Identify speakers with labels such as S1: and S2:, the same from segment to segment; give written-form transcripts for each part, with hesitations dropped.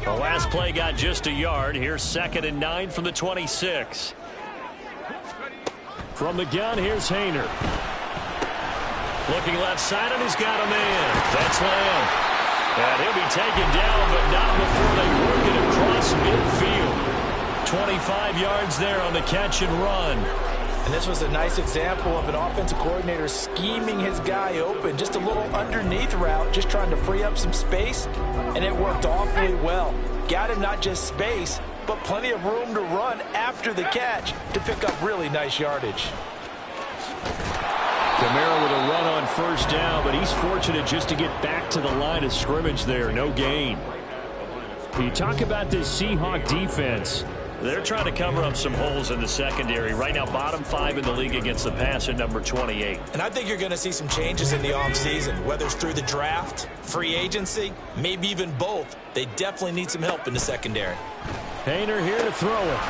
S1: The last play got just a yard. Here's 2nd and 9 from the 26. From the gun, here's Hayner. Looking left side, and he's got a man. That's Lamb. And he'll be taken down, but not before they work it across midfield. 25 yards there on the catch and run.
S2: And this was a nice example of an offensive coordinator scheming his guy open. Just a little underneath route, just trying to free up some space, and it worked awfully well. Got him not just space, but plenty of room to run after the catch to pick up really nice yardage.
S1: Kamara with a run on first down, but he's fortunate just to get back to the line of scrimmage there. No gain. You talk about this Seahawk defense. They're trying to cover up some holes in the secondary. Right now, bottom 5 in the league against the pass at number 28.
S2: And I think you're going to see some changes in the offseason, whether it's through the draft, free agency, maybe even both. They definitely need some help in the secondary.
S1: Hayner here to throw it.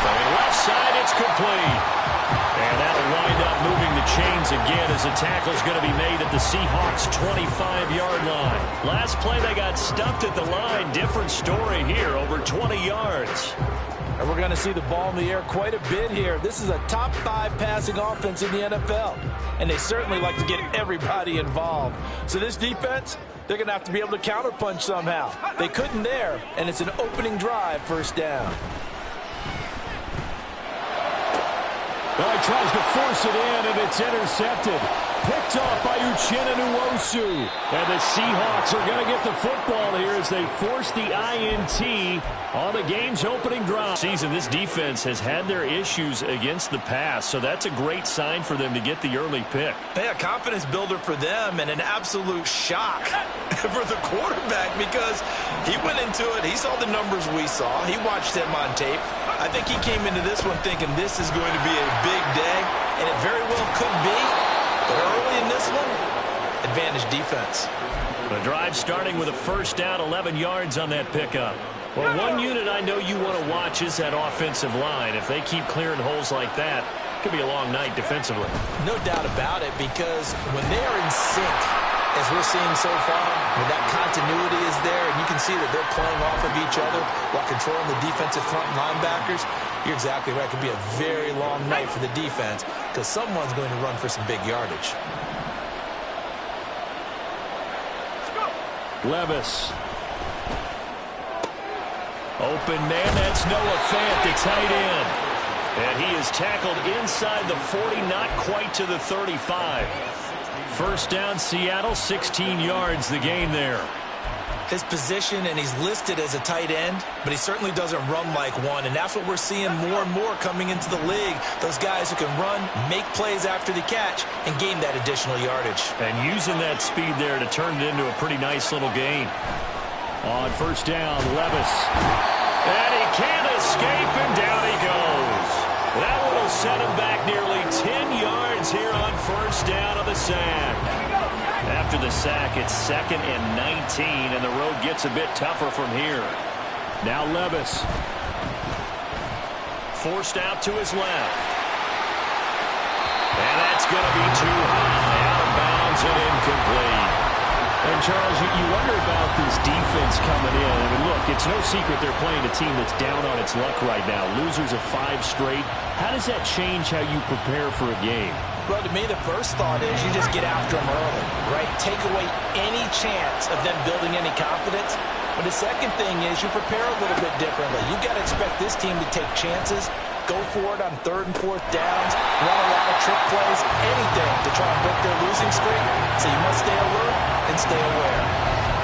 S1: Throwing left side, it's complete. And that'll wind up moving the chains again as the tackle's going to be made at the Seahawks' 25-yard line. Last play, they got stuffed at the line. Different story here, over 20 yards.
S2: And we're going to see the ball in the air quite a bit here. This is a top 5 passing offense in the NFL. And they certainly like to get everybody involved. So this defense, they're going to have to be able to counterpunch somehow. They couldn't there, and it's an opening drive, first down.
S1: Well, he tries to force it in, and it's intercepted. Picked off by Uchenna Nwosu. And the Seahawks are going to get the football here as they force the INT on the game's opening drive. This defense has had their issues against the pass, so that's a great sign for them to get the early pick.
S2: Yeah, a confidence builder for them and an absolute shock for the quarterback because he went into it. He saw the numbers we saw. He watched them on tape. I think he came into this one thinking this is going to be a big day, and it very well could be. But early in this one, advantage defense.
S1: The drive starting with a first down, 11 yards on that pickup. Well, one unit I know you want to watch is that offensive line. If they keep clearing holes like that, it could be a long night defensively.
S2: No doubt about it, because when they are in sync, as we're seeing so far, when that continuity is there, and you can see that they're playing off of each other while controlling the defensive front linebackers, you're exactly right. It could be a very long night for the defense because someone's going to run for some big yardage.
S1: Levis. Open man, that's Noah Fant, the tight end. And he is tackled inside the 40, not quite to the 35. First down, Seattle, 16 yards, the gain there.
S2: His position, and he's listed as a tight end, but he certainly doesn't run like one, and that's what we're seeing more and more coming into the league. Those guys who can run, make plays after the catch, and gain that additional yardage.
S1: And using that speed there to turn it into a pretty nice little gain. On first down, Levis. And he can't escape, and down he goes. That will set him back nearly 10 yards here on first down of the sack. After the sack, it's 2nd and 19, and the road gets a bit tougher from here. Now Levis. Forced out to his left. And that's going to be too high, out of bounds and incomplete. And, Charles, you wonder about this defense coming in. I mean, look, it's no secret they're playing a team that's down on its luck right now. Losers of 5 straight. How does that change how you prepare for a game?
S2: Well, to me, the first thought is you just get after them early, right? Take away any chance of them building any confidence. But the second thing is you prepare a little bit differently. You've got to expect this team to take chances, go for it on 3rd and 4th downs, run a lot of trick plays, anything to try and break their losing streak. So you must stay alert and stay aware.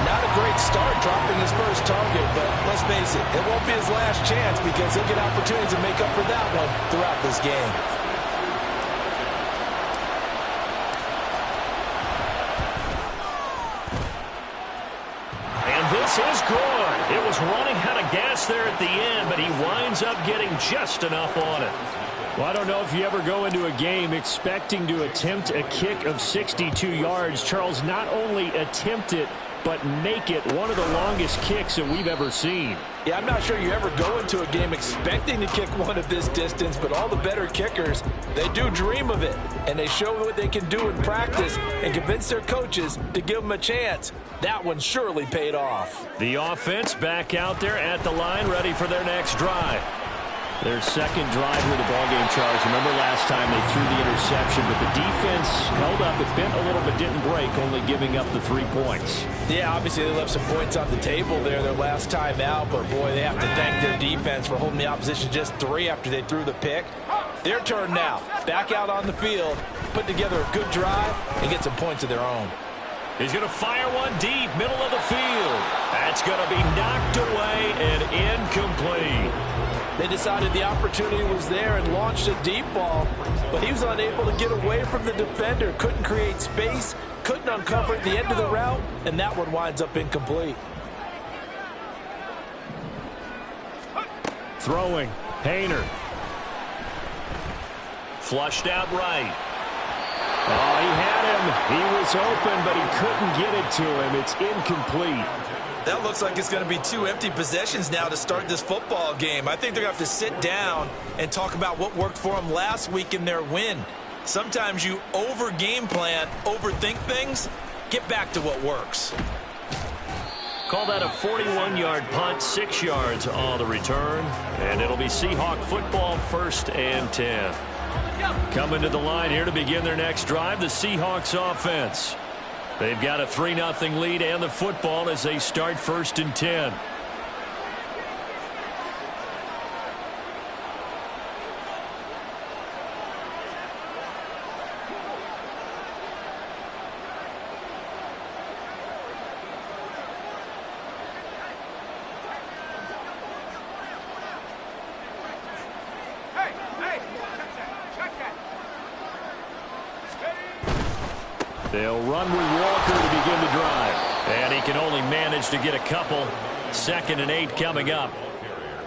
S2: Not a great start dropping his first target, but let's face it, it won't be his last chance because he'll get opportunities to make up for that one throughout this game.
S1: This is good. It was running out of gas there at the end, but he winds up getting just enough on it. Well, I don't know if you ever go into a game expecting to attempt a kick of 62 yards. Charles, not only attempt it, but make it one of the longest kicks that we've ever seen.
S2: Yeah, I'm not sure you ever go into a game expecting to kick one of this distance, but all the better kickers, they do dream of it, and they show what they can do in practice and convince their coaches to give them a chance. That one surely paid off.
S1: The offense back out there at the line, ready for their next drive. Their second drive here of the ballgame, Charles. Remember last time they threw the interception, but the defense held up. It bent a little but didn't break, only giving up the 3 points.
S2: Yeah, obviously they left some points on the table there their last time out, but boy, they have to thank their defense for holding the opposition just 3 after they threw the pick. Their turn now. Back out on the field, put together a good drive, and get some points of their own.
S1: He's going to fire one deep, middle of the field. That's going to be knocked away and incomplete.
S2: They decided the opportunity was there and launched a deep ball, but he was unable to get away from the defender, couldn't create space, couldn't uncover the end of the route, and that one winds up incomplete.
S1: Throwing, Hayner. Flushed out right. Oh, he had him. He was open, but he couldn't get it to him. It's incomplete.
S2: That looks like it's going to be 2 empty possessions now to start this football game. I think they're going to have to sit down and talk about what worked for them last week in their win. Sometimes you over-game plan, overthink things. Get back to what works.
S1: Call that a 41-yard punt, 6 yards on the return. And it'll be Seahawk football, 1st and 10. Coming to the line here to begin their next drive, the Seahawks offense. They've got a 3-0 lead and the football as they start 1st and 10. They'll run with Walker to begin the drive. And he can only manage to get a couple. 2nd and 8 coming up.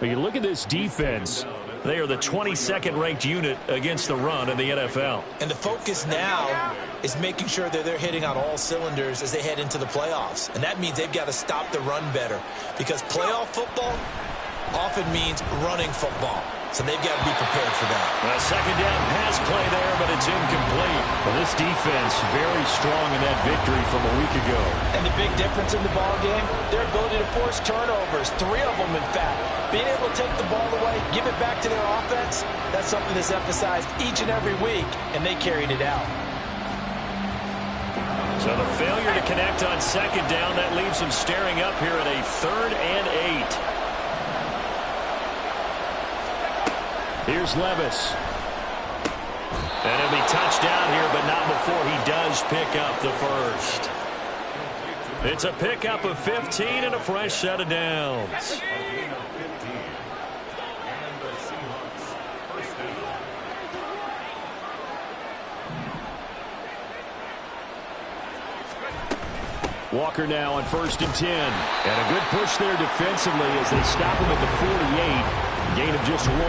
S1: But you look at this defense. They are the 22nd ranked unit against the run in the NFL.
S2: And the focus now is making sure that they're hitting on all cylinders as they head into the playoffs. And that means they've got to stop the run better. Because playoff football often means running football. So they've got to be prepared for that.
S1: A 2nd down pass play there, but it's incomplete. Well, this defense very strong in that victory from a week ago.
S2: And the big difference in the ball game, their ability to force turnovers, 3 of them in fact. Being able to take the ball away, give it back to their offense, that's something that's emphasized each and every week, and they carried it out.
S1: So the failure to connect on 2nd down, that leaves them staring up here at a 3rd and 8. Here's Levis. And he'll be touched down here, but not before he does pick up the 1st. It's a pickup of 15 and a fresh set of downs. Walker now on 1st and 10. And a good push there defensively as they stop him at the 48. Gain of just 1.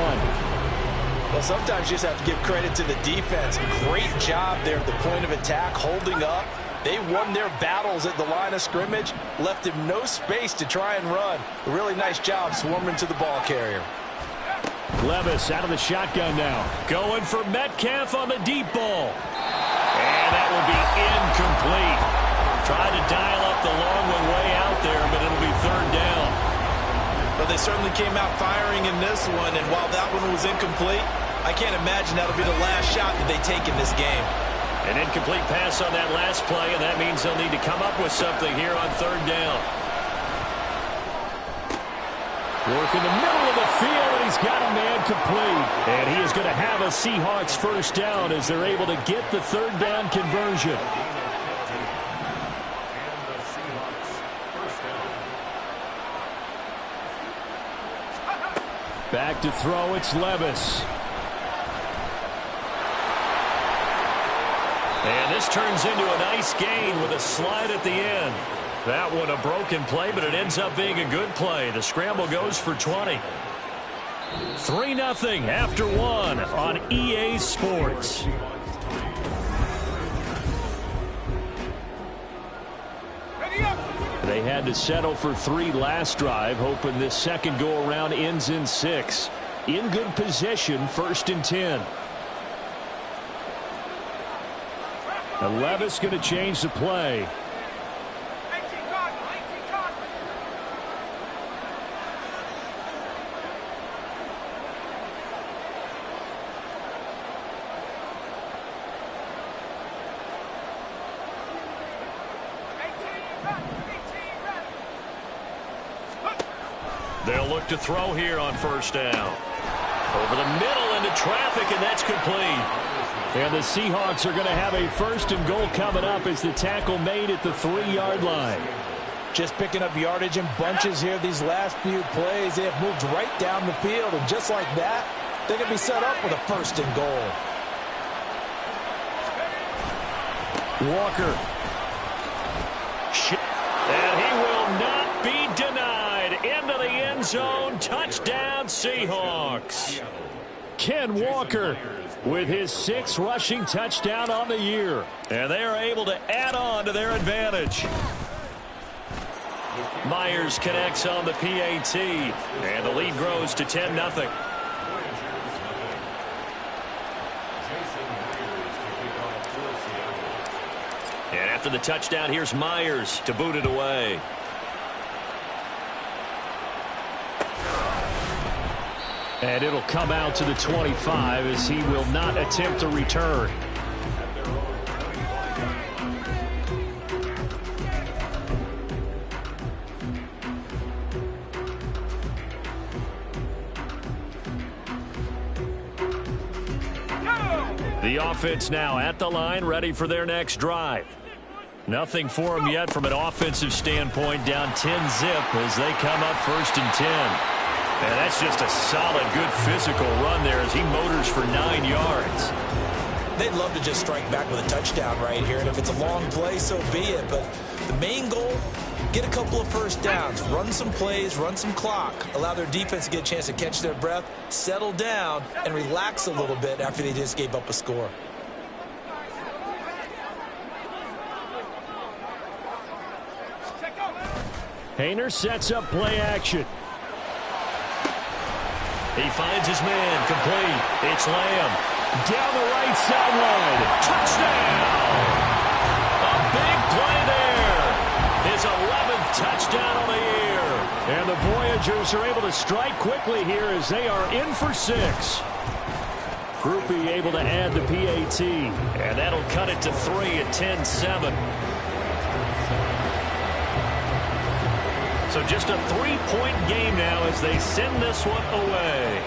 S2: Well, sometimes you just have to give credit to the defense. Great job there at the point of attack, holding up. They won their battles at the line of scrimmage, left him no space to try and run. A really nice job swarming to the ball carrier.
S1: Levis out of the shotgun now. Going for Metcalf on the deep ball. And that will be incomplete. Tried to dial up the long one way out there, but it'll be 3rd down.
S2: Well, they certainly came out firing in this one, and while that one was incomplete, I can't imagine that'll be the last shot that they take in this game.
S1: An incomplete pass on that last play, and that means they'll need to come up with something here on 3rd down. Work in the middle of the field, and he's got a man complete. And he is going to have a Seahawks 1st down as they're able to get the 3rd down conversion. Back to throw, it's Levis. And this turns into a nice gain with a slide at the end. That one a broken play, but it ends up being a good play. The scramble goes for 20. 3-0 after 1 on EA Sports. They had to settle for 3 last drive, hoping this second go-around ends in 6. In good position, 1st and 10. And Levis going to change the play. They'll look to throw here on 1st down. Over the middle into traffic, and that's complete. And the Seahawks are going to have a 1st and goal coming up as the tackle made at the 3-yard line.
S2: Just picking up yardage in bunches here these last few plays. They have moved right down the field, and just like that, they're going to be set up with a 1st and goal.
S1: Walker. And he will not be denied. Into the end zone. Touchdown, Seahawks. Ken Walker with his 6th rushing touchdown on the year. And they are able to add on to their advantage. Myers connects on the PAT. And the lead grows to 10-0. And after the touchdown, here's Myers to boot it away. And it'll come out to the 25 as he will not attempt a return. The offense now at the line, ready for their next drive. Nothing for them yet from an offensive standpoint, down 10-zip as they come up 1st and 10. And that's just a solid, good physical run there as he motors for 9 yards.
S2: They'd love to just strike back with a touchdown right here, and if it's a long play, so be it. But the main goal, get a couple of 1st downs, run some plays, run some clock, allow their defense to get a chance to catch their breath, settle down, and relax a little bit after they just gave up a score.
S1: Hayner sets up play action. He finds his man, complete. It's Lamb. Down the right sideline. Touchdown! A big play there. His 11th touchdown on the year. And the Voyagers are able to strike quickly here as they are in for 6. Groupie able to add the PAT. And that'll cut it to 3 at 10-7. So just a 3-point game now as they send this one away.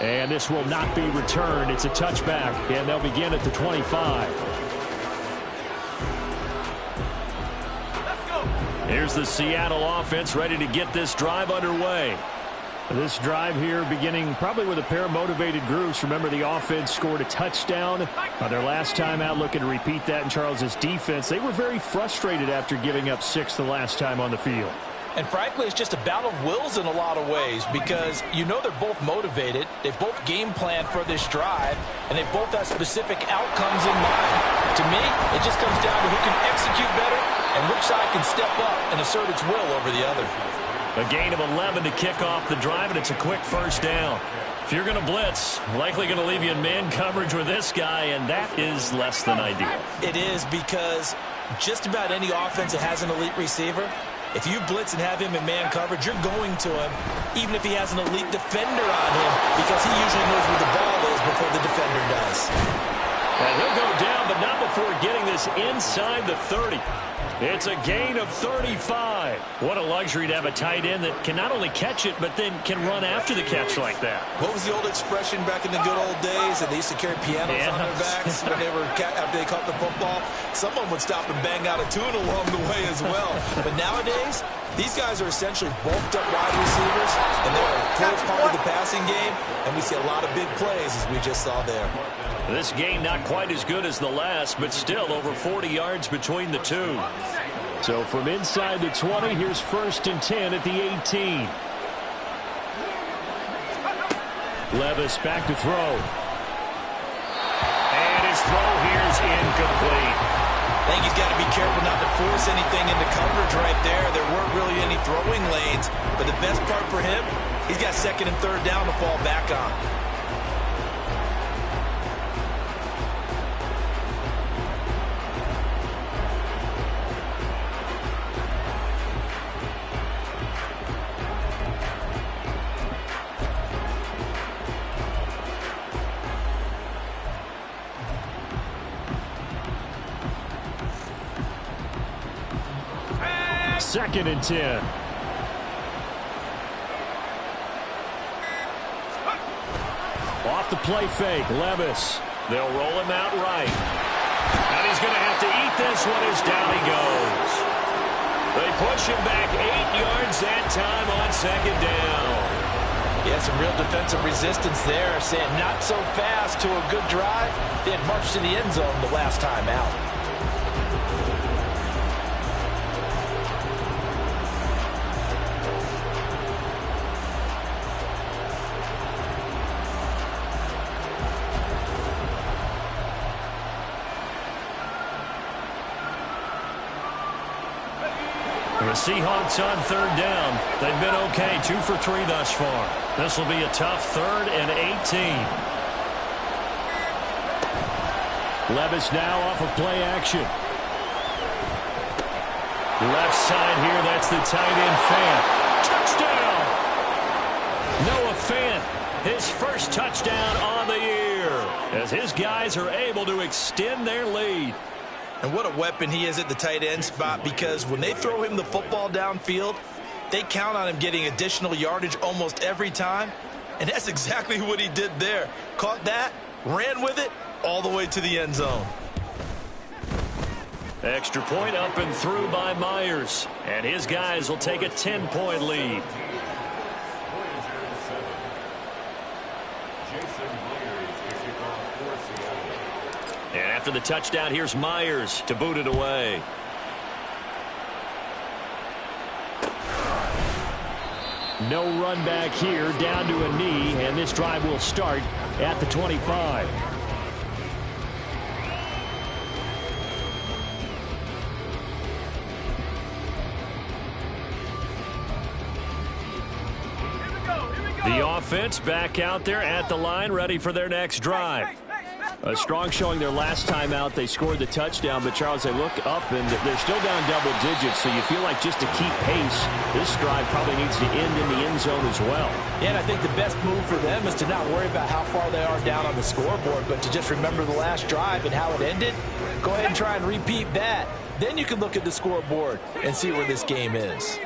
S1: And this will not be returned. It's a touchback, and they'll begin at the 25. Here's the Seattle offense ready to get this drive underway. This drive here beginning probably with a pair of motivated groups. Remember, the offense scored a touchdown their last time out. Looking to repeat that in Charles's defense. They were very frustrated after giving up 6 the last time on the field.
S2: And frankly, it's just a battle of wills in a lot of ways because you know they're both motivated. They both game planned for this drive, and they both have specific outcomes in mind. To me, it just comes down to who can execute better and which side can step up and assert its will over the other.
S1: A gain of 11 to kick off the drive, and it's a quick 1st down. If you're going to blitz, likely going to leave you in man coverage with this guy, and that is less than ideal.
S2: It is because just about any offense that has an elite receiver, if you blitz and have him in man coverage, you're going to him, even if he has an elite defender on him, because he usually knows where the ball is before the defender does.
S1: And he'll go down, but not before getting this inside the 30. It's a gain of 35. What a luxury to have a tight end that can not only catch it, but then can run after the catch like that.
S2: What was the old expression back in the good old days? And they used to carry pianos on their backs when they were after they caught the football. Someone would stop and bang out a tune along the way as well. But nowadays, these guys are essentially bulked up wide receivers, and they're a core part of the passing game. And we see a lot of big plays, as we just saw there.
S1: This game not quite as good as the last, but still over 40 yards between the two. So from inside the 20, here's 1st and 10 at the 18. Levis back to throw. And his throw here is incomplete.
S2: I think he's got to be careful not to force anything into coverage right there. There weren't really any throwing lanes, but the best part for him, he's got second and third down to fall back on.
S1: Second and 10. Off the play fake, Levis. They'll roll him out right. And he's going to have to eat this one as down he goes. They push him back 8 yards that time on second down.
S2: Yeah, some real defensive resistance there, saying not so fast to a good drive. They had marched to the end zone the last time out.
S1: The Seahawks on third down. They've been okay, 2 for 3 thus far. This will be a tough 3rd and 18. Levis now off of play action. Left side here, that's the tight end Fant. Touchdown! Noah Fant, his first touchdown on the year, as his guys are able to extend their lead.
S2: And what a weapon he is at the tight end spot, because when they throw him the football downfield, they count on him getting additional yardage almost every time. And that's exactly what he did there. Caught that, ran with it, all the way to the end zone.
S1: Extra point up and through by Myers. And his guys will take a 10-point lead. And after the touchdown, here's Myers to boot it away. No run back here, down to a knee, and this drive will start at the 25. The offense back out there at the line, ready for their next drive. A strong showing their last time out. They scored the touchdown, but Charles, they look up and they're still down double digits, so you feel like just to keep pace, this drive probably needs to end in the end zone as well.
S2: Yeah, and I think the best move for them is to not worry about how far they are down on the scoreboard, but to just remember the last drive and how it ended. Go ahead and try and repeat that. Then you can look at the scoreboard and see where this game is.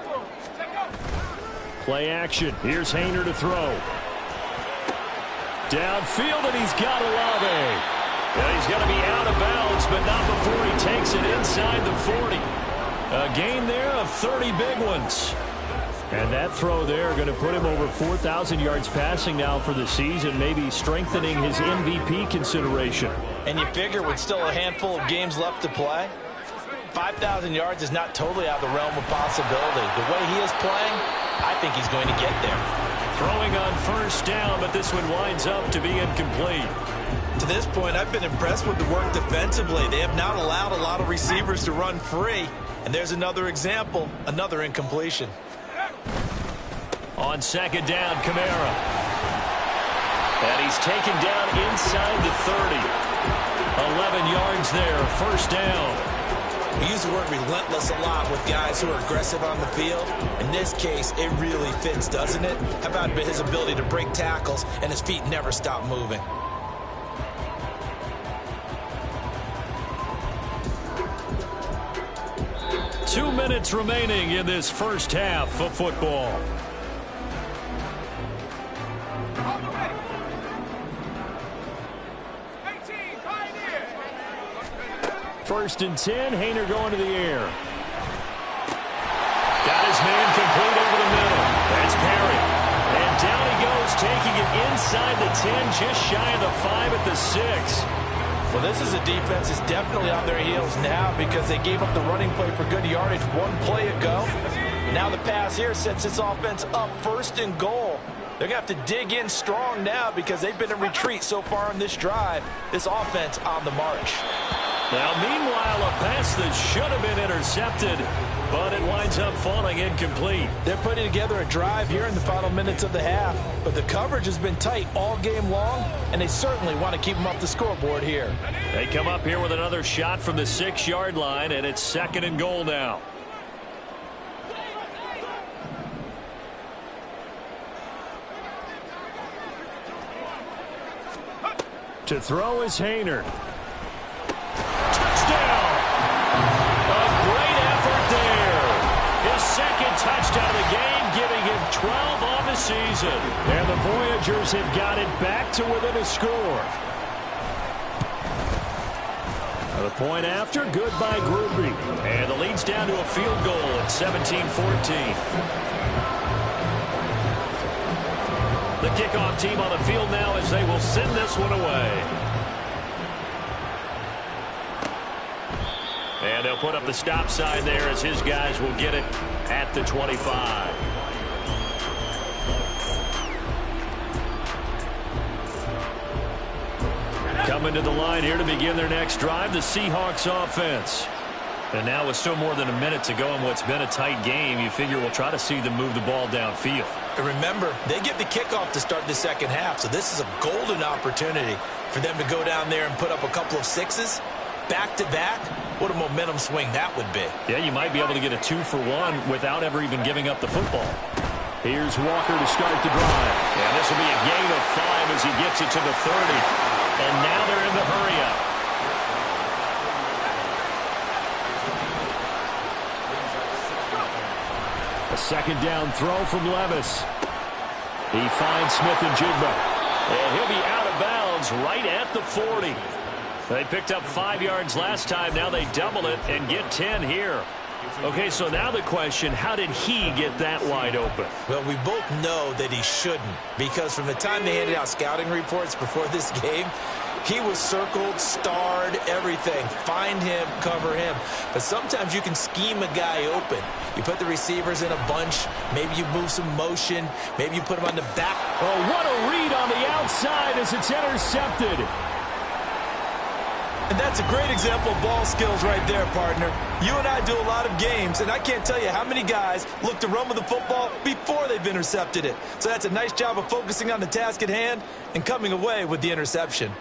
S1: Play action. Here's Haener to throw. Downfield, and he's got Olave. And he's going to be out of bounds, but not before he takes it inside the 40. A gain there of 30 big ones. And that throw there going to put him over 4,000 yards passing now for the season, maybe strengthening his MVP consideration.
S2: And you figure with still a handful of games left to play, 5,000 yards is not totally out of the realm of possibility. The way he is playing, I think he's going to get there.
S1: Throwing on first down, but this one winds up to be incomplete.
S2: To this point, I've been impressed with the work defensively. They have not allowed a lot of receivers to run free. And there's another example, another incompletion.
S1: On second down, Kamara. And he's taken down inside the 30. 11 yards there, first down.
S2: We use the word relentless a lot with guys who are aggressive on the field. In this case, it really fits, doesn't it? How about his ability to break tackles and his feet never stop moving?
S1: Two minutes remaining in this first half of football. First and 10, Haener going to the air. Got his man complete over the middle. That's Perry. And down he goes, taking it inside the 10, just shy of the 5 at the 6.
S2: Well, this is a defense that's definitely on their heels now because they gave up the running play for good yardage one play ago. Now the pass here sets this offense up first and goal. They're going to have to dig in strong now because they've been in retreat so far in this drive. This offense on the march.
S1: Now, meanwhile, a pass that should have been intercepted, but it winds up falling incomplete.
S2: They're putting together a drive here in the final minutes of the half, but the coverage has been tight all game long, and they certainly want to keep them off the scoreboard here.
S1: They come up here with another shot from the 6-yard line, and it's 2nd and goal now. To throw is Haener. Touchdown! A great effort there. His 2nd touchdown of the game, giving him 12 on the season. And the Voyagers have got it back to within a score. The point after, good by Gruby. And the lead's down to a field goal at 17-14. The kickoff team on the field now as they will send this one away. And they'll put up the stop sign there as his guys will get it at the 25. Coming to the line here to begin their next drive, the Seahawks offense. And now with still more than a minute to go in what's been a tight game, you figure we'll try to see them move the ball downfield.
S2: And remember, they get the kickoff to start the second half, so this is a golden opportunity for them to go down there and put up a couple of 6s back-to-back. What a momentum swing that would be.
S1: Yeah, you might be able to get a 2-for-1 without ever even giving up the football. Here's Walker to start the drive. And this will be a gain of 5 as he gets it to the 30. And now they're in the hurry-up. A 2nd down throw from Levis. He finds Smith and Jigba. And he'll be out of bounds right at the 40. They picked up 5 yards last time. Now they double it and get 10 here. Okay, so now the question, how did he get that wide open?
S2: Well, we both know that he shouldn't, because from the time they handed out scouting reports before this game, he was circled, starred, everything. Find him, cover him. But sometimes you can scheme a guy open. You put the receivers in a bunch. Maybe you move some motion. Maybe you put him on the back.
S1: Oh, what a read on the outside as it's intercepted.
S2: And that's a great example of ball skills right there, partner. You and I do a lot of games, and I can't tell you how many guys look to run with the football before they've intercepted it. So that's a nice job of focusing on the task at hand and coming away with the interception.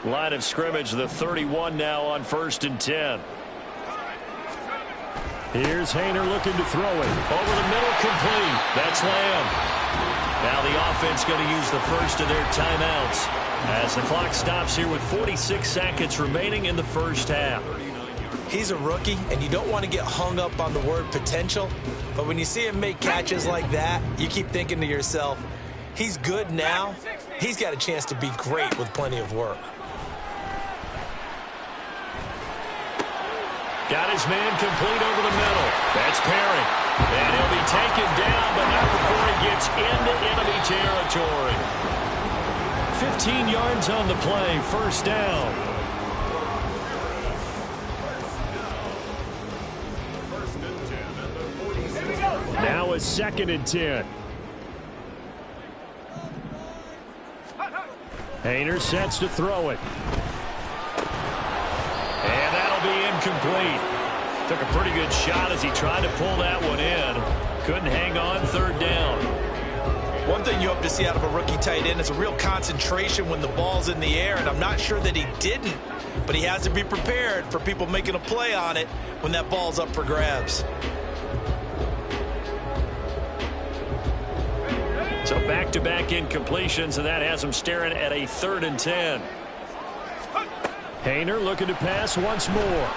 S1: Line of scrimmage, the 31 now on 1st and 10. Here's Haener looking to throw it. Over the middle, complete. That's Lamb. Now the offense going to use the first of their timeouts as the clock stops here with 46 seconds remaining in the first half.
S2: He's a rookie, and you don't want to get hung up on the word potential, but when you see him make catches like that, you keep thinking to yourself, he's good now. He's got a chance to be great with plenty of work.
S1: Got his man complete over the middle. That's Perry. And he'll be taken down, but not before he gets into enemy territory. 15 yards on the play, 1st down. Now a 2nd and 10. Haener sets to throw it. And that'll be incomplete. Took a pretty good shot as he tried to pull that one in. Couldn't hang on, 3rd down.
S2: One thing you hope to see out of a rookie tight end is a real concentration when the ball's in the air, and I'm not sure that he didn't, but he has to be prepared for people making a play on it when that ball's up for grabs.
S1: So back-to-back incompletions, and that has him staring at a 3rd and 10. Haener looking to pass once more.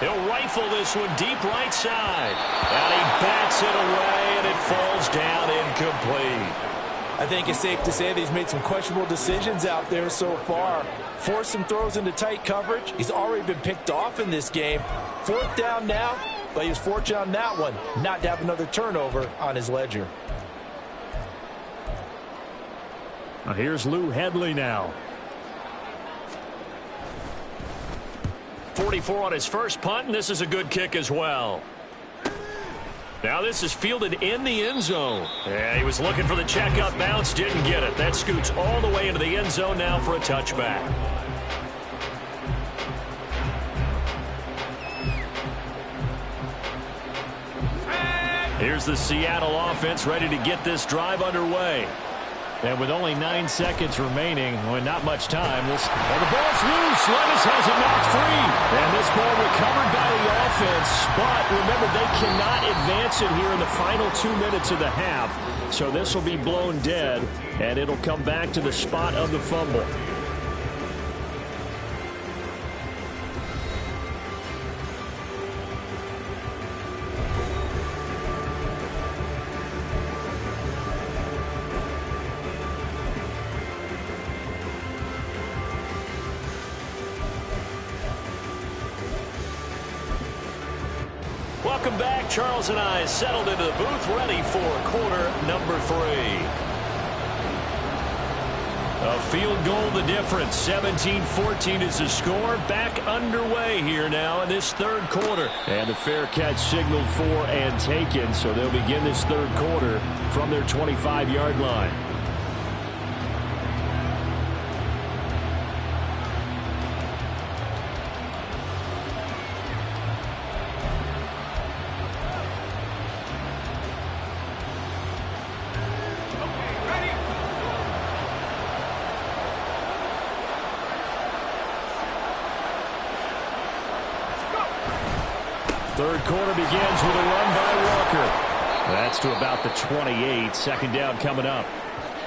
S1: He'll rifle this one deep right side. And he bats it away, and it falls down incomplete.
S2: I think it's safe to say that he's made some questionable decisions out there so far. Forced some throws into tight coverage. He's already been picked off in this game. 4th down now, but he was fortunate on that one not to have another turnover on his ledger.
S1: Now here's Lou Hedley now. 44 on his first punt, and this is a good kick as well. Now this is fielded in the end zone. Yeah, he was looking for the check-up bounce, didn't get it. That scoots all the way into the end zone now for a touchback. Here's the Seattle offense ready to get this drive underway. And with only 9 seconds remaining, well, not much time. And the ball's loose. Levis has it knocked free. And this ball recovered by the offense. But remember, they cannot advance it here in the final 2 minutes of the half. So this will be blown dead, and it'll come back to the spot of the fumble. Welcome back. Charles and I settled into the booth, ready for quarter number 3. A field goal the difference. 17-14 is the score. Back underway here now in this third quarter. And the fair catch signaled for and taken, so they'll begin this third quarter from their 25-yard line. Third quarter begins with a run by Walker. That's to about the 28. Second down coming up.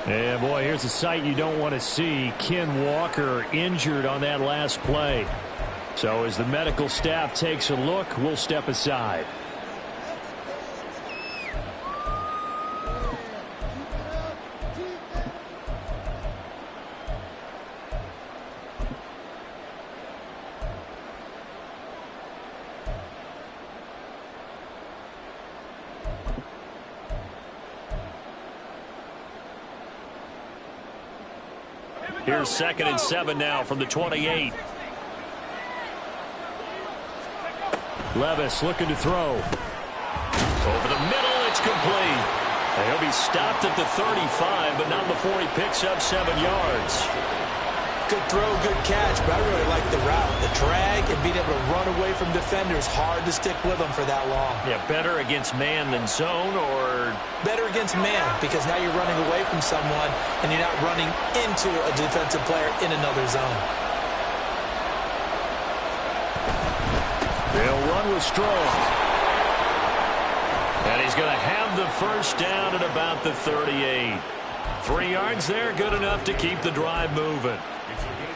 S1: And, boy, here's a sight you don't want to see. Ken Walker injured on that last play. So as the medical staff takes a look, we'll step aside. Here's 2nd and 7 now from the 28. Levis looking to throw. Over the middle, it's complete. And he'll be stopped at the 35, but not before he picks up 7 yards.
S2: Good throw, good catch, but I really like the route. The drag and being able to run away from defenders. Hard to stick with them for that long.
S1: Yeah, better against man than zone, or?
S2: Better against man, because now you're running away from someone and you're not running into a defensive player in another zone.
S1: They'll run with Strong. And he's going to have the first down at about the 38. 3 yards there, good enough to keep the drive moving.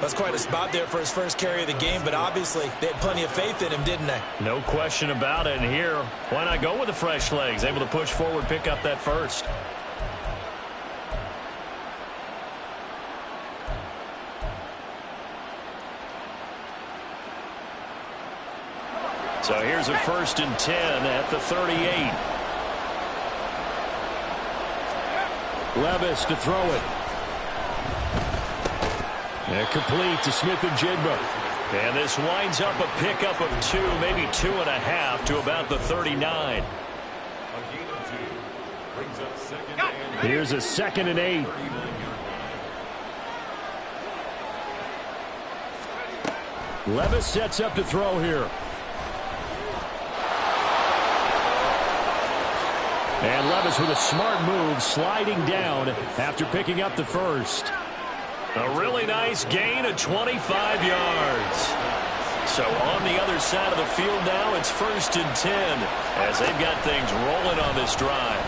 S2: That's quite a spot there for his first carry of the game, but obviously they had plenty of faith in him, didn't they?
S1: No question about it. And here, why not go with the fresh legs? Able to push forward, pick up that first. So here's a 1st and 10 at the 38. Levis to throw it. And complete to Smith-Njigba. And this winds up a pickup of 2, maybe 2.5 to about the 39. Here's a 2nd and 8. Levis sets up to throw here. And Levis with a smart move, sliding down after picking up the first. A really nice gain of 25 yards. So on the other side of the field now, it's 1st and 10 as they've got things rolling on this drive.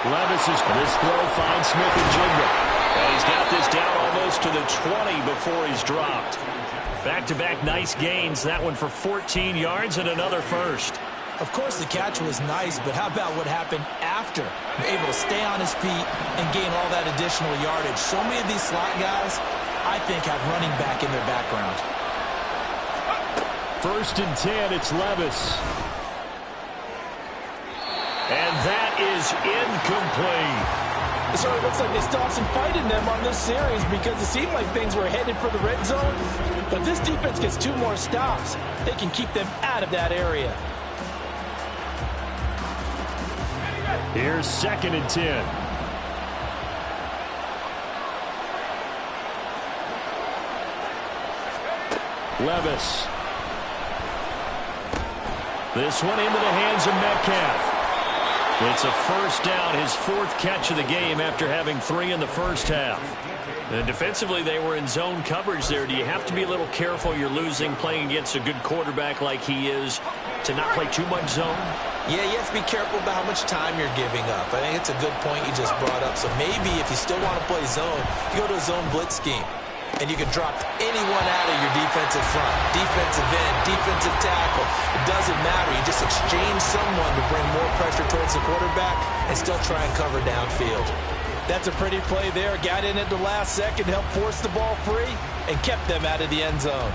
S1: Levis is this throw finds Smith-Njigba. And he's got this down almost to the 20 before he's dropped. Back-to-back nice gains. That one for 14 yards and another first.
S2: Of course, the catch was nice, but how about what happened after? Able to stay on his feet and gain all that additional yardage. So many of these slot guys, I think, have running back in their background.
S1: 1st and 10, it's Levis. And that is incomplete.
S2: It sort of looks like they still have some fight in them on this series because it seemed like things were headed for the red zone. But this defense gets 2 more stops. They can keep them out of that area.
S1: Here's 2nd and 10. Levis. This one into the hands of Metcalf. It's a first down, his fourth catch of the game after having 3 in the first half. And defensively, they were in zone coverage there. Do you have to be a little careful you're losing playing against a good quarterback like he is to not play too much zone?
S2: Yeah, you have to be careful about how much time you're giving up. I think it's a good point you just brought up. So maybe if you still want to play zone, you go to a zone blitz scheme. And you can drop anyone out of your defensive front, defensive end, defensive tackle. It doesn't matter. You just exchange someone to bring more pressure towards the quarterback and still try and cover downfield. That's a pretty play there. Got in at the last second, helped force the ball free, and kept them out of the end zone.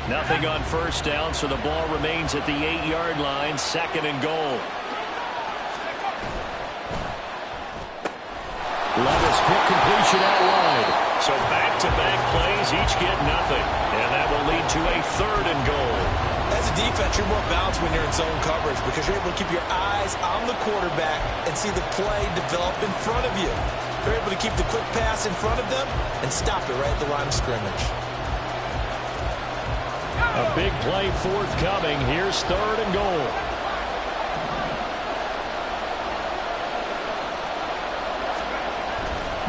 S1: Nothing on first down, so the ball remains at the 8-yard line, 2nd and goal. Levis, quick completion out wide. So back-to-back plays, each get nothing. And that will lead to a 3rd and goal.
S2: As a defense, you're more balanced when you're in zone coverage because you're able to keep your eyes on the quarterback and see the play develop in front of you. You're able to keep the quick pass in front of them and stop it right at the line of scrimmage.
S1: A big play forthcoming. Here's 3rd and goal.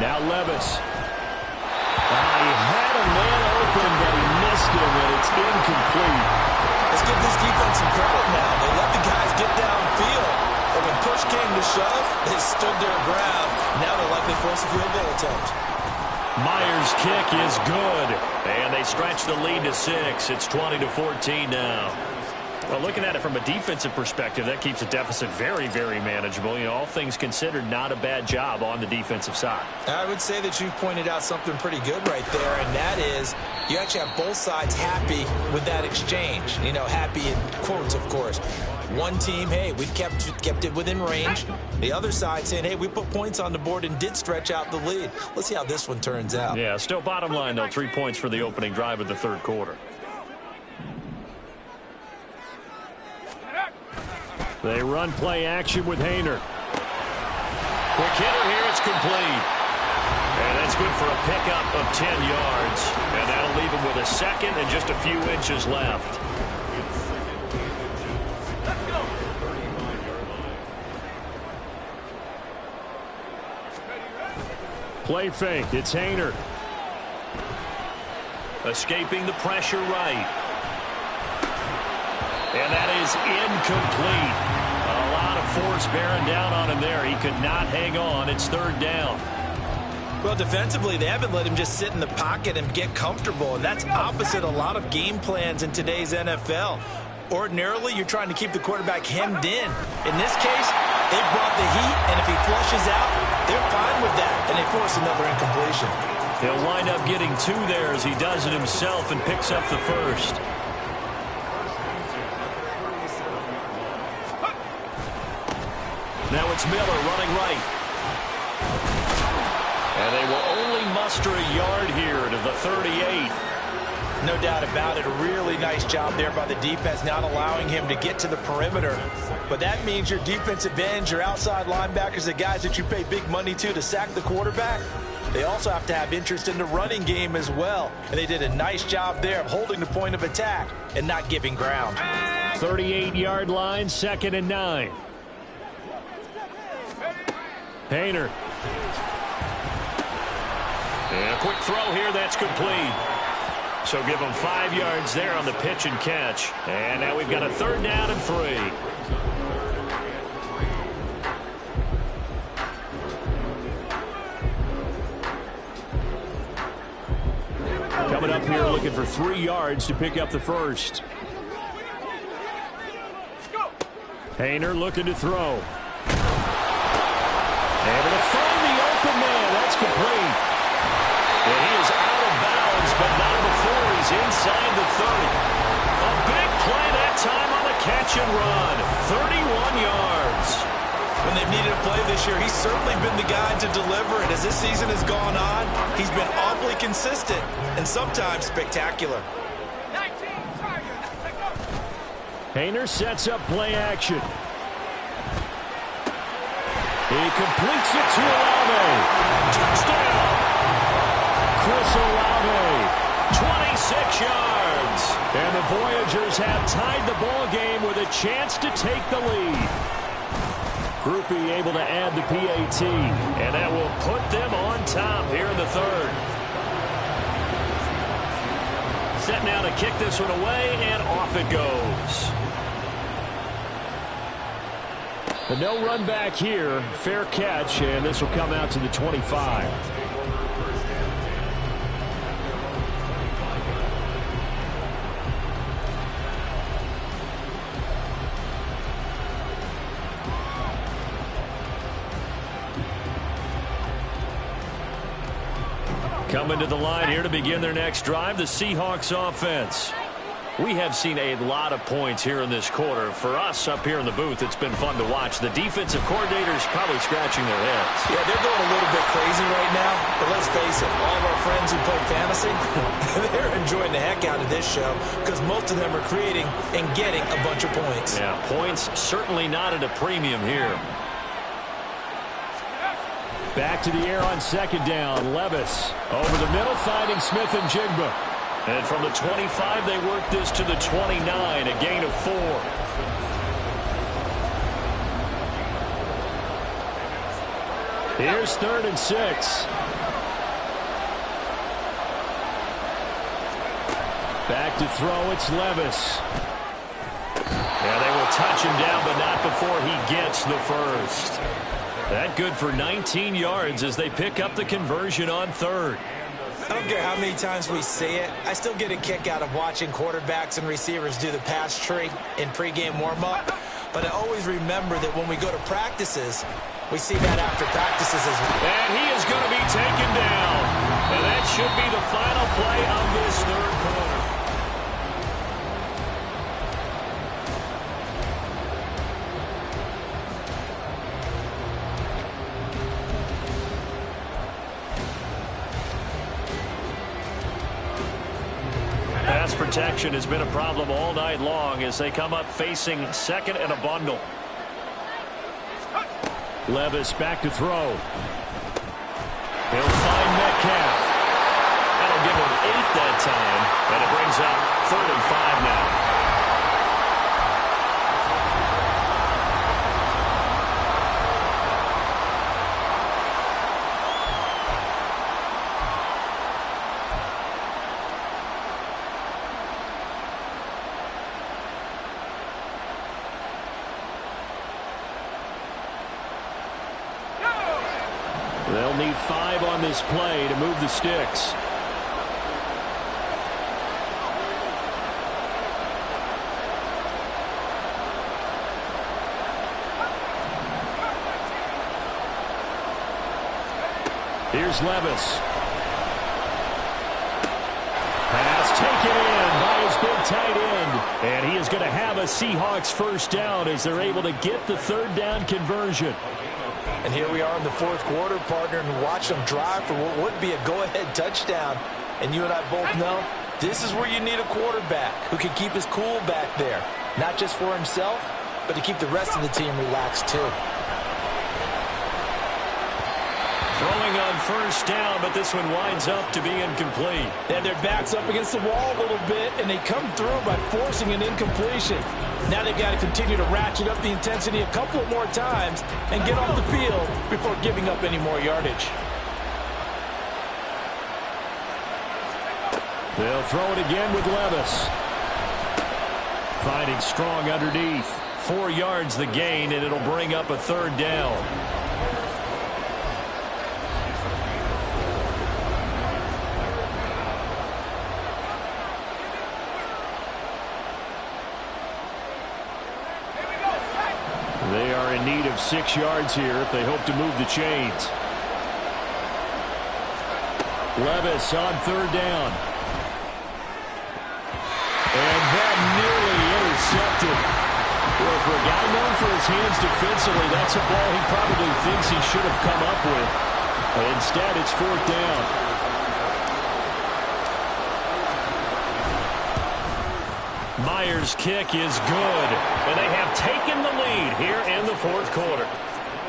S1: Now Levis. He had a man open, but he missed him, and it's incomplete.
S2: Let's give this defense some credit now. They let the guys get downfield. But when push came to shove, they stood their ground. Now they're likely force a field goal attempt.
S1: Myers' kick is good. And they stretch the lead to 6. It's 20-14 now. Well, looking at it from a defensive perspective, that keeps the deficit very, very manageable. You know, all things considered, not a bad job on the defensive side.
S2: I would say that you've pointed out something pretty good right there, and that is you actually have both sides happy with that exchange. You know, happy in quotes, of course. One team, hey, we've kept it within range. The other side saying, hey, we put points on the board and did stretch out the lead. Let's see how this one turns out.
S1: Yeah, still bottom line, though, 3 points for the opening drive of the 3rd quarter. They run play action with Hayner. Quick hitter here, it's complete. And that's good for a pickup of 10 yards. And that'll leave him with a 2nd and just a few inches left. Play fake, it's Hayner. Escaping the pressure right. And that is incomplete. A lot of force bearing down on him there. He could not hang on. It's 3rd down.
S2: Well, defensively, they haven't let him just sit in the pocket and get comfortable. And that's opposite a lot of game plans in today's NFL. Ordinarily, you're trying to keep the quarterback hemmed in. In this case, they brought the heat, and if he flushes out, they're fine with that, and they force another incompletion.
S1: He'll wind up getting 2 there as he does it himself and picks up the 1st. Now it's Miller running right. And they will only muster a yard here to the 38.
S2: No doubt about it. A really nice job there by the defense, not allowing him to get to the perimeter. But that means your defensive ends, your outside linebackers, the guys that you pay big money to sack the quarterback, they also have to have interest in the running game as well. And they did a nice job there of holding the point of attack and not giving ground.
S1: 38-yard line, 2nd and 9. Hayner. And a quick throw here, that's complete. So give them 5 yards there on the pitch and catch. And now we've got a 3rd down and 3. Coming up here looking for 3 yards to pick up the 1st. Hayner looking to throw. Able to find the open man. That's complete. And he is out of bounds, but not before he's inside the 30. A big play that time on the catch and run. 31 yards.
S2: When they've needed a play this year, he's certainly been the guy to deliver. And as this season has gone on, he's been awfully consistent and sometimes spectacular.
S1: Hayner sets up play action. He completes it to Olave. Touchdown! Chris Olave, 26 yards. And the Voyagers have tied the ball game with a chance to take the lead. Groupie able to add the PAT, and that will put them on top here in the third. Set now to kick this one away, and off it goes. But no run back here. Fair catch, and this will come out to the 25. Coming to the line here to begin their next drive, the Seahawks offense. We have seen a lot of points here in this quarter. For us up here in the booth, it's been fun to watch. The defensive coordinators probably scratching their heads.
S2: Yeah, they're going a little bit crazy right now. But let's face it, all of our friends who play fantasy, they're enjoying the heck out of this show because most of them are creating and getting a bunch of points.
S1: Yeah, points certainly not at a premium here. Back to the air on second down. Levis over the middle, finding Smith and Jigba. And from the 25, they work this to the 29, a gain of 4. Here's 3rd and 6. Back to throw, it's Levis. Yeah, they will touch him down, but not before he gets the first. That good for 19 yards as they pick up the conversion on 3rd.
S2: I don't care how many times we see it. I still get a kick out of watching quarterbacks and receivers do the pass tree in pregame warm-up. But I always remember that when we go to practices, we see that after practices as well.
S1: And he is going to be taken down. And that should be the final play of this third quarter. Pass protection has been a problem all night long as they come up facing 2nd and a bundle. Levis back to throw. He'll find Metcalf. That'll give him 8 that time, and it brings up 3rd and 5 now. They'll need 5 on this play to move the sticks. Here's Levis. Pass taken in by his big tight end. And he is going to have a Seahawks first down as they're able to get the 3rd down conversion.
S2: And here we are in the 4th quarter, partner, and watch them drive for what would be a go-ahead touchdown. And you and I both know this is where you need a quarterback who can keep his cool back there. Not just for himself, but to keep the rest of the team relaxed too.
S1: Throwing on first down, but this one winds up to be incomplete.
S2: And their back's up against the wall a little bit, and they come through by forcing an incompletion. Now they've got to continue to ratchet up the intensity a couple of more times and get off the field before giving up any more yardage.
S1: They'll throw it again with Levis. Finding Strong underneath. 4 yards the gain, and it'll bring up a 3rd down. They are in need of 6 yards here if they hope to move the chains. Levis on 3rd down. And that nearly intercepted. Well, for a guy known for his hands defensively, that's a ball he probably thinks he should have come up with. But instead, it's 4th down. Myers' kick is good, and they have taken the lead here in the 4th quarter.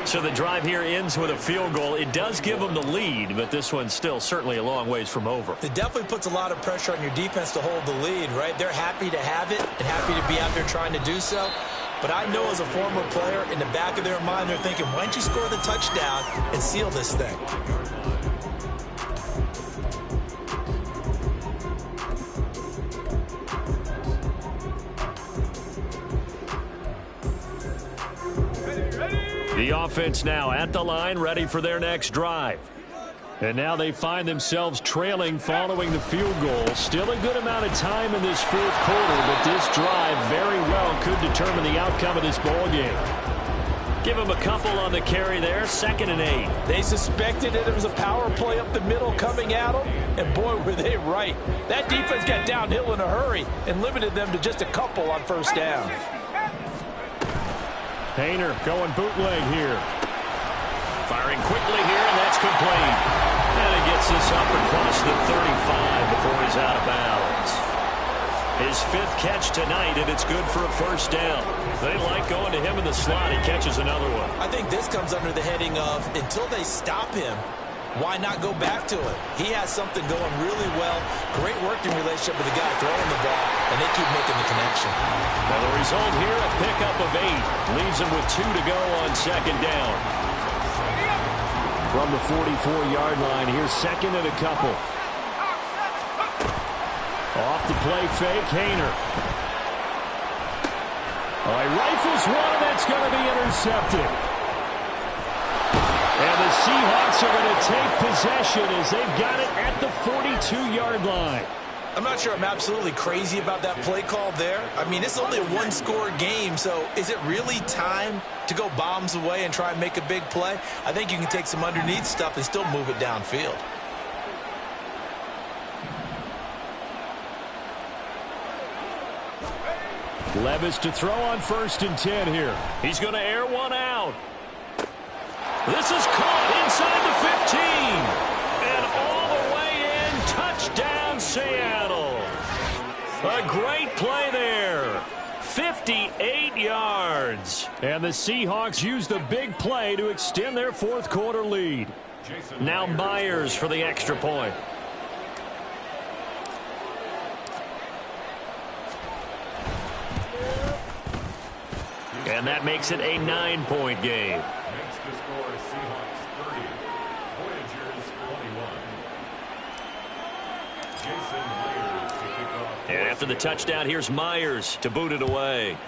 S1: So the drive here ends with a field goal. It does give them the lead, but this one's still certainly a long ways from over.
S2: It definitely puts a lot of pressure on your defense to hold the lead, right? They're happy to have it and happy to be out there trying to do so. But I know as a former player, in the back of their mind, they're thinking, why don't you score the touchdown and seal this thing?
S1: The offense now at the line, ready for their next drive. And now they find themselves trailing following the field goal. Still a good amount of time in this fourth quarter, but this drive very well could determine the outcome of this ball game. Give them a couple on the carry there, 2nd and 8.
S2: They suspected it was a power play up the middle coming at them, and boy, were they right. That defense got downhill in a hurry and limited them to just a couple on first down.
S1: Hayner going bootleg here. Firing quickly here, and that's complete. And he gets this up across the 35 before he's out of bounds. His 5th catch tonight, and it's good for a first down. They like going to him in the slot. He catches another one.
S2: I think this comes under the heading of, until they stop him, why not go back to it? He has something going really well. Great working relationship with the guy throwing the ball, and they keep making the connection.
S1: Well, the result here, a pickup of 8. Leaves him with 2 to go on 2nd down. From the 44-yard line, here's 2nd and a couple. Off the play fake, Hayner. Oh, he rifles one, and that's going to be intercepted. And the Seahawks are going to take possession as they've got it at the 42-yard line.
S2: I'm not sure I'm absolutely crazy about that play call there. I mean, it's only a one-score game, so is it really time to go bombs away and try and make a big play? I think you can take some underneath stuff and still move it downfield.
S1: Levis to throw on 1st and 10 here. He's going to air one out. This is caught inside the 15. And all the way in, touchdown Seattle. A great play there. 58 yards. And the Seahawks use the big play to extend their fourth quarter lead. Now Myers for the extra point. And that makes it a 9-point game.
S3: Makes the score Seahawks 30, Voyagers 21. Jason Myers to kick off.
S1: And after the touchdown, here's Myers to boot it away.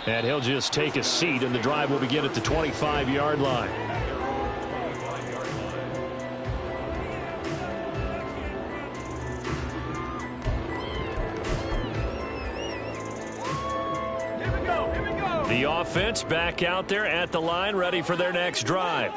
S1: And he'll just take a seat, and the drive will begin at the 25-yard line. The offense back out there at the line, ready for their next drive.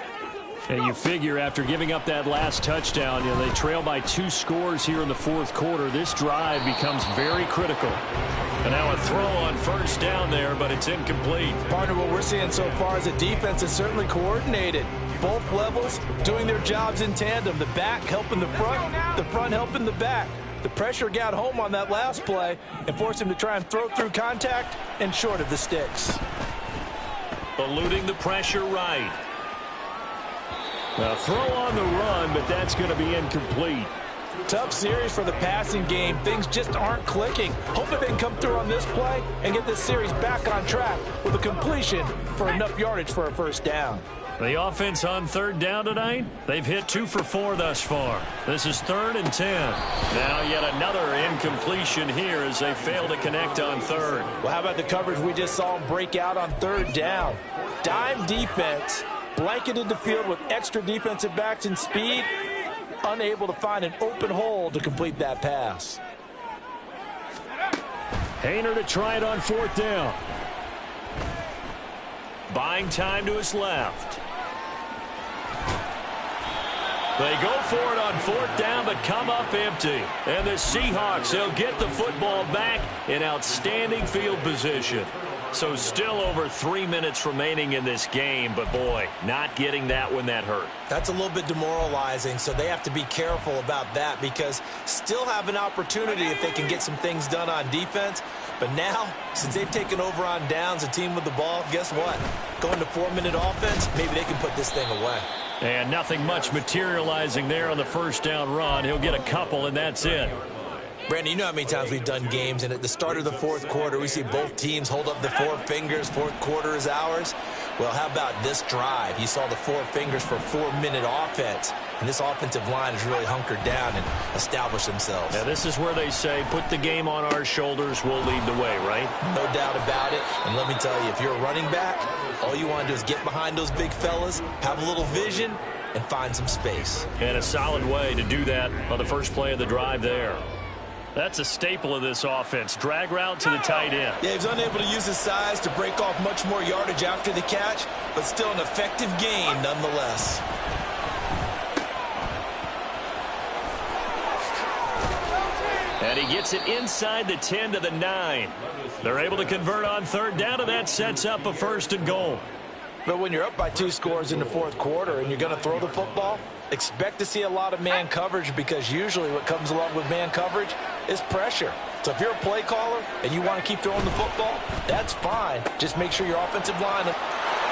S1: And you figure after giving up that last touchdown, they trail by 2 scores here in the fourth quarter. This drive becomes very critical. And now a throw on 1st down there, but it's incomplete.
S2: Partner, what we're seeing so far is the defense is certainly coordinated. Both levels doing their jobs in tandem. The back helping the front helping the back. The pressure got home on that last play and forced him to try and throw through contact and short of the sticks.
S1: Eluding the pressure right. A throw on the run, but that's going to be incomplete.
S2: Tough series for the passing game. Things just aren't clicking. Hoping they can come through on this play and get this series back on track with a completion for enough yardage for a first down.
S1: The offense on 3rd down tonight, they've hit 2 for 4 thus far. This is 3rd and 10. Now yet another incompletion here as they fail to connect on 3rd.
S2: Well, how about the coverage we just saw them break out on 3rd down? Dime defense, blanketed the field with extra defensive backs and speed, unable to find an open hole to complete that pass.
S1: Hayner to try it on 4th down. Buying time to his left. They go for it on 4th down, but come up empty. And the Seahawks, they'll get the football back in outstanding field position. So still over 3 minutes remaining in this game, but boy, not getting that when that hurt.
S2: That's a little bit demoralizing, so they have to be careful about that because still have an opportunity if they can get some things done on defense. But now, since they've taken over on downs, a team with the ball, guess what? Going to 4-minute offense, maybe they can put this thing away.
S1: And nothing much materializing there on the first down run. He'll get a couple, and that's it.
S2: Brandon, you know how many times we've done games, and at the start of the fourth quarter, we see both teams hold up the four fingers, fourth quarter is ours. Well, how about this drive? You saw the four fingers for 4-minute offense, and this offensive line has really hunkered down and established themselves.
S1: Now, this is where they say, put the game on our shoulders, we'll lead the way, right?
S2: No doubt about it, and let me tell you, if you're a running back, all you want to do is get behind those big fellas, have a little vision, and find some space.
S1: And a solid way to do that on the first play of the drive there. That's a staple of this offense. Drag route to the tight end.
S2: Yeah, he's unable to use his size to break off much more yardage after the catch, but still an effective gain nonetheless.
S1: And he gets it inside the 10 to the 9. They're able to convert on third down, and that sets up a 1st and goal.
S2: But when you're up by 2 scores in the fourth quarter and you're going to throw the football, expect to see a lot of man coverage because usually what comes along with man coverage is pressure. So if you're a play caller and you want to keep throwing the football, that's fine. Just make sure your offensive line...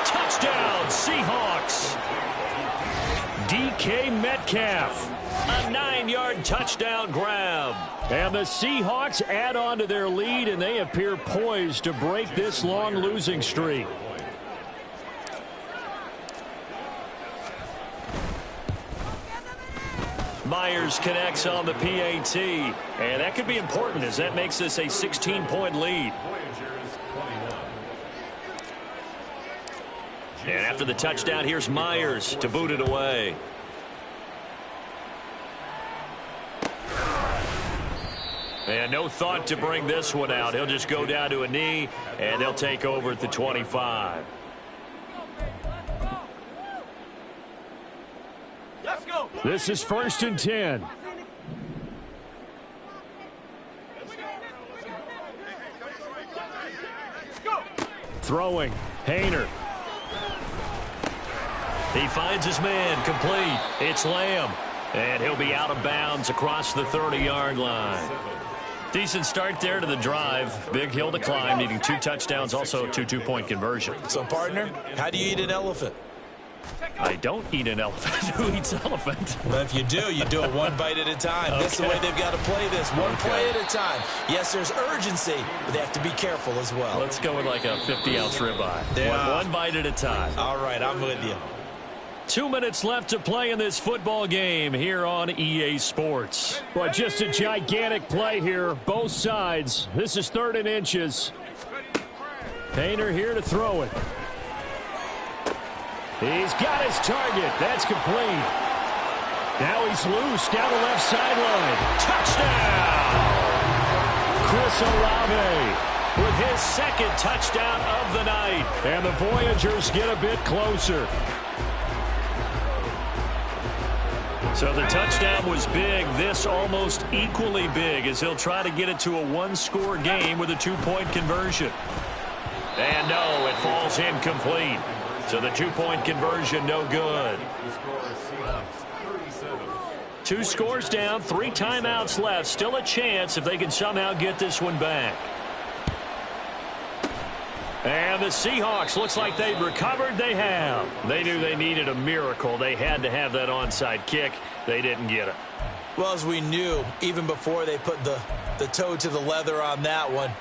S1: Touchdown, Seahawks! DK Metcalf. A 9-yard touchdown grab. And the Seahawks add on to their lead, and they appear poised to break this long losing streak. Myers connects on the PAT, and that could be important as that makes this a 16-point lead. And after the touchdown, here's Myers to boot it away. And no thought to bring this one out. He'll just go down to a knee, and they'll take over at the 25.
S3: Let's go.
S1: This is 1st and 10. Throwing. Hayner. He finds his man complete. It's Lamb. And he'll be out of bounds across the 30-yard line. Decent start there to the drive. Big hill to climb, needing 2 touchdowns, also a 2-2-point conversion.
S2: So, partner, how do you eat an elephant?
S1: I don't eat an elephant. Who eats elephant?
S2: Well, if you do it one bite at a time.
S1: Okay.
S2: That's the way they've got to play this, one play at a time. Yes, there's urgency, but they have to be careful as well.
S1: Let's go with like a 50-ounce ribeye.
S2: Yeah.
S1: One bite at a time.
S2: All right, I'm with you.
S1: 2 minutes left to play in this football game here on EA Sports. Well, just a gigantic play here, both sides. This is 3rd and inches. Hayner here to throw it. He's got his target. That's complete. Now he's loose down the left sideline. Touchdown! Chris Olave with his 2nd touchdown of the night. And the Voyagers get a bit closer. So the touchdown was big. This almost equally big as he'll try to get it to a 1-score game with a 2-point conversion. And no, it falls incomplete. So the 2-point conversion, no good. 2 scores down, 3 timeouts left. Still a chance if they can somehow get this one back. And the Seahawks, looks like they've recovered. They have. They knew they needed a miracle. They had to have that onside kick. They didn't get it.
S2: Well, as we knew, even before they put the toe to the leather on that one,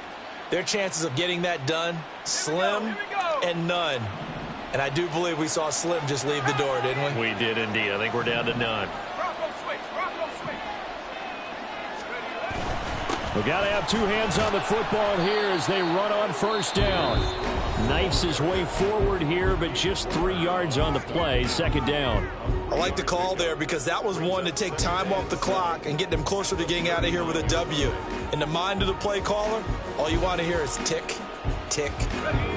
S2: their chances of getting that done, slim and none. And I do believe we saw Slim just leave the door, didn't we?
S1: We did indeed. I think we're down to none. We've got to have 2 hands on the football here as they run on 1st down. Knifes his way forward here, but just 3 yards on the play. 2nd down.
S2: I like the call there because that was one to take time off the clock and get them closer to getting out of here with a W. In the mind of the play caller, all you want to hear is tick, tick,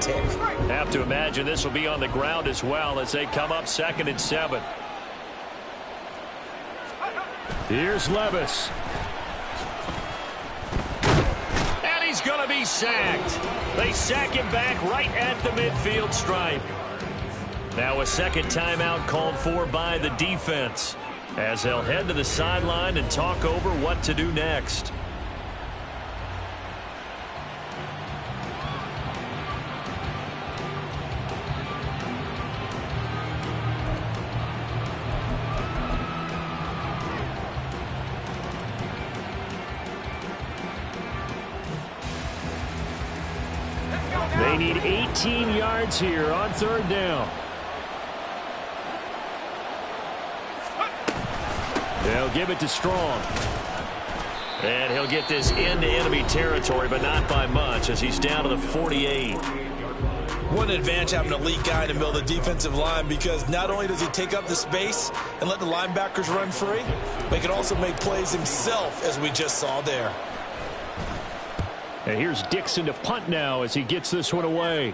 S2: tick.
S1: Have to imagine this will be on the ground as well as they come up 2nd and 7. Here's Levis. And he's going to be sacked. They sack him back right at the midfield stripe. Now a second timeout called for by the defense, as they'll head to the sideline and talk over what to do next. They need 18 yards here on third down. They'll give it to Strong. And he'll get this into enemy territory, but not by much, as he's down to the 48.
S2: What an advantage having an elite guy in the middle of the defensive line, because not only does he take up the space and let the linebackers run free, but he can also make plays himself, as we just saw there.
S1: And here's Dixon to punt now as he gets this one away.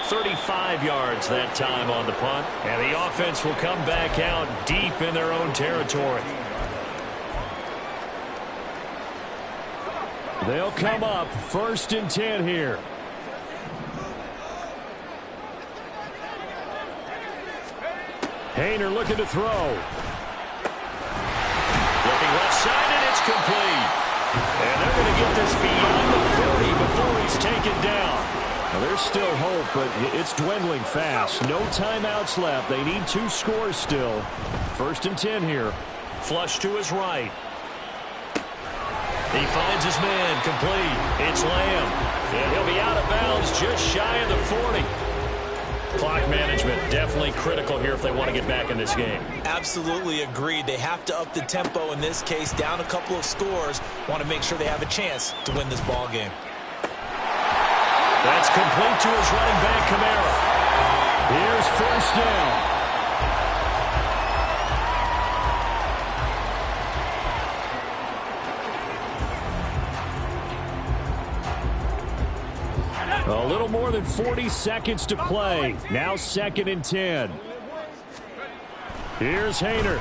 S1: 35 yards that time on the punt. And the offense will come back out deep in their own territory. They'll come up 1st and 10 here. Hayner looking to throw. Looking left side, and it's complete. And they're going to get this beyond the 40 before he's taken down. Now, there's still hope, but it's dwindling fast. No timeouts left. They need 2 scores still. 1st and 10 here. Flush to his right. He finds his man, complete. It's Lamb. And he'll be out of bounds just shy of the 40. Clock management definitely critical here if they want to get back in this game.
S2: Absolutely agreed. They have to up the tempo in this case, down a couple of scores. Want to make sure they have a chance to win this ball game.
S1: That's complete to his running back, Kamara. Here's 1st down. A little more than 40 seconds to play. Now 2nd and 10. Here's Hayner.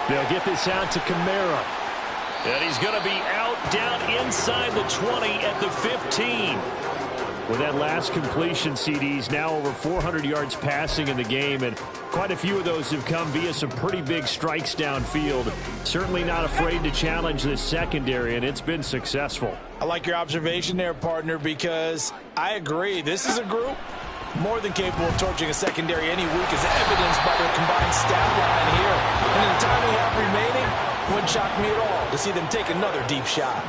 S1: They'll get this out to Kamara. And he's going to be out down inside the 20 at the 15. With that last completion, CD's now over 400 yards passing in the game, and quite a few of those have come via some pretty big strikes downfield. Certainly not afraid to challenge this secondary, and it's been successful.
S2: I like your observation there, partner, because I agree. This is a group more than capable of torching a secondary any week, as evidenced by their combined stat line here. And in the time we have remaining, wouldn't shock me at all to see them take another deep shot.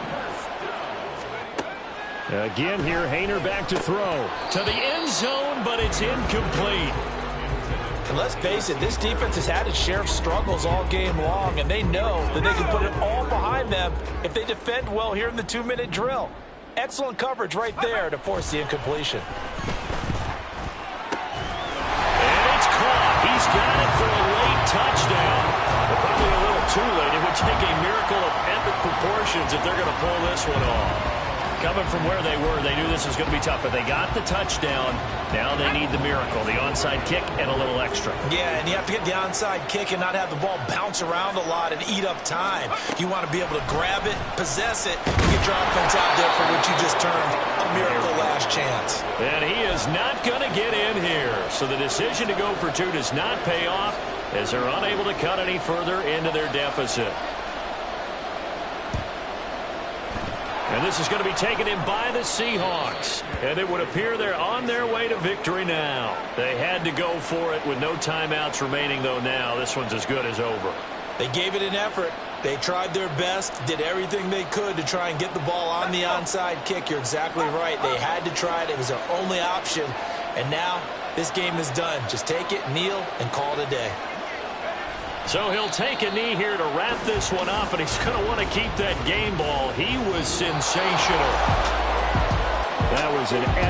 S1: Again here, Hayner back to throw. To the end zone, but it's incomplete.
S2: And let's face it, this defense has had its share of struggles all game long, and they know that they can put it all behind them if they defend well here in the 2-minute drill. Excellent coverage right there to force the incompletion.
S1: And it's caught. He's got it for a late touchdown. But probably a little too late. It would take a miracle of epic proportions if they're going to pull this one off. Coming from where they were, they knew this was going to be tough, but they got the touchdown. Now they need the miracle, the onside kick and a little extra. Yeah, and you have to get the onside kick and not have the ball bounce around a lot and eat up time. You want to be able to grab it, possess it, and get your offense out there for what you just termed a miracle last chance. And he is not going to get in here. So the decision to go for 2 does not pay off, as they're unable to cut any further into their deficit. And this is going to be taken in by the Seahawks. And it would appear they're on their way to victory now. They had to go for it with no timeouts remaining, though now this one's as good as over. They gave it an effort. They tried their best, did everything they could to try and get the ball on the onside kick. You're exactly right. They had to try it. It was their only option. And now this game is done. Just take it, kneel, and call it a day. So he'll take a knee here to wrap this one up, and he's going to want to keep that game ball. He was sensational. That was an excellent